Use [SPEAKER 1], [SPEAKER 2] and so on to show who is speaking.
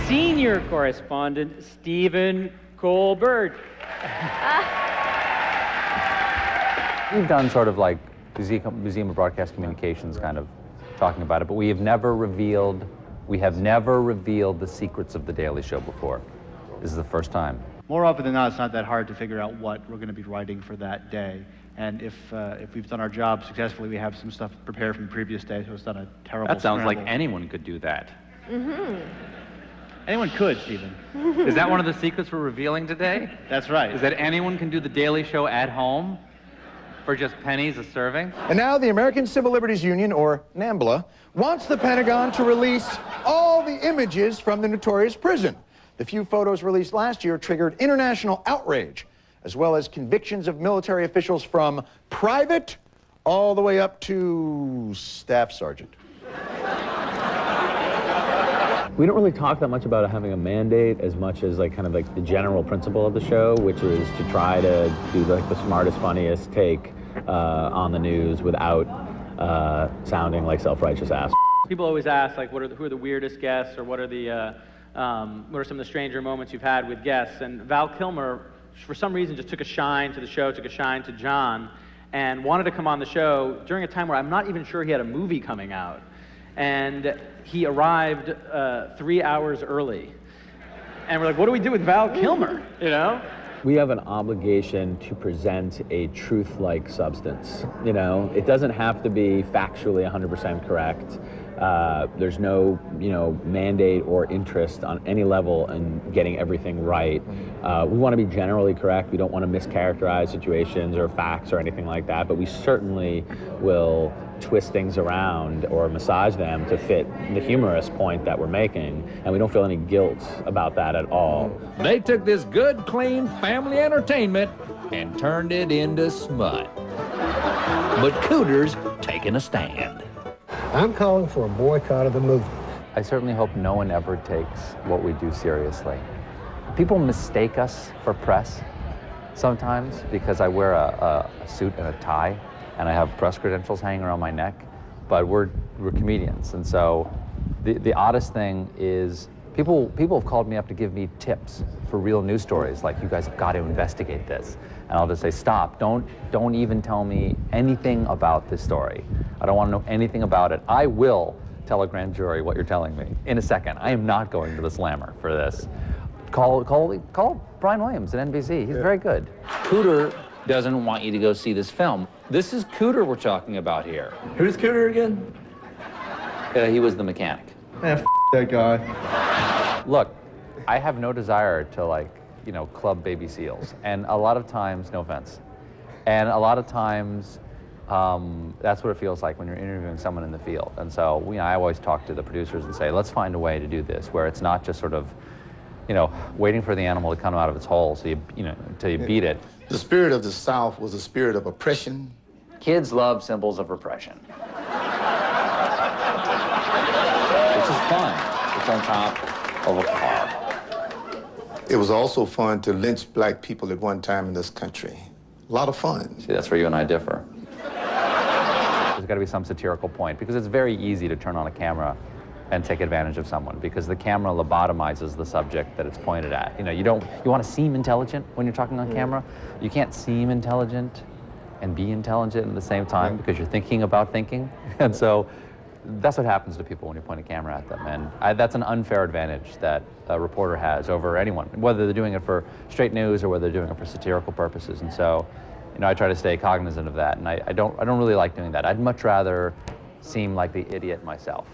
[SPEAKER 1] senior correspondent, Stephen Colbert.
[SPEAKER 2] We've done sort of like Museum of Broadcast Communications kind of talking about it, but we have never revealed the secrets of The Daily Show before. This is the first time.
[SPEAKER 3] More often than not, it's not that hard to figure out what we're going to be writing for that day. And if we've done our job successfully, we have some stuff prepared from the previous day, so it's not a terrible
[SPEAKER 4] That sounds
[SPEAKER 3] scramble.
[SPEAKER 4] like anyone could do that.
[SPEAKER 5] Mm-hmm.
[SPEAKER 3] Anyone could, Stephen.
[SPEAKER 4] Is that one of the secrets we're revealing today?
[SPEAKER 3] That's right.
[SPEAKER 4] Is that anyone can do The Daily Show at home for just pennies a serving?
[SPEAKER 6] And now the American Civil Liberties Union, or NAMBLA, wants the Pentagon to release all the images from the notorious prison. The few photos released last year triggered international outrage, as well as convictions of military officials from private all the way up to staff sergeant.
[SPEAKER 7] We don't really talk that much about having a mandate as much as like kind of like the general principle of the show, which is to try to do like the smartest, funniest take on the news without sounding like self-righteous ass.
[SPEAKER 1] People always ask, like, who are the weirdest guests, or what are some of the stranger moments you've had with guests? And Val Kilmer, for some reason, just took a shine to the show, took a shine to John, and wanted to come on the show during a time where I'm not even sure he had a movie coming out. And he arrived 3 hours early. And we're like, what do we do with Val Kilmer, you know?
[SPEAKER 7] We have an obligation to present a truth-like substance, you know? It doesn't have to be factually 100% correct. There's no, mandate or interest on any level in getting everything right. We want to be generally correct. We don't want to mischaracterize situations or facts or anything like that, but we certainly will twist things around or massage them to fit the humorous point that we're making, and we don't feel any guilt about that at all.
[SPEAKER 8] They took this good, clean family entertainment and turned it into smut. But Cooter's taking a stand.
[SPEAKER 9] I'm calling for a boycott of the movement.
[SPEAKER 2] I certainly hope no one ever takes what we do seriously. People mistake us for press sometimes because I wear a suit and a tie, and I have press credentials hanging around my neck, but we're comedians. And so the oddest thing is people have called me up to give me tips for real news stories, like, you guys have got to investigate this. And I'll just say, stop, don't even tell me anything about this story. I don't want to know anything about it. I will tell a grand jury what you're telling me in a second. I am not going to the slammer for this. Call Brian Williams at NBC, he's very good.
[SPEAKER 4] Cooter doesn't want you to go see this film. This is Cooter we're talking about here.
[SPEAKER 10] Who's Cooter again?
[SPEAKER 4] He was the mechanic.
[SPEAKER 10] Man, that guy.
[SPEAKER 2] Look, I have no desire to club baby seals. And a lot of times, no offense, and a lot of times that's what it feels like when you're interviewing someone in the field. And so I always talk to the producers and say, let's find a way to do this where it's not just sort of, waiting for the animal to come out of its hole so until you beat it.
[SPEAKER 11] The spirit of the South was a spirit of oppression.
[SPEAKER 4] Kids love symbols of repression. It's just fun. It's on top of a car.
[SPEAKER 11] It was also fun to lynch black people at one time in this country. A lot of fun.
[SPEAKER 4] See, that's where you and I differ.
[SPEAKER 2] There's got to be some satirical point, because it's very easy to turn on a camera and take advantage of someone, because the camera lobotomizes the subject that it's pointed at. You want to seem intelligent when you're talking on camera. You can't seem intelligent and be intelligent at the same time because you're thinking about thinking. And so that's what happens to people when you point a camera at them. And that's an unfair advantage that a reporter has over anyone, whether they're doing it for straight news or whether they're doing it for satirical purposes. And so, I try to stay cognizant of that. And I don't really like doing that. I'd much rather seem like the idiot myself.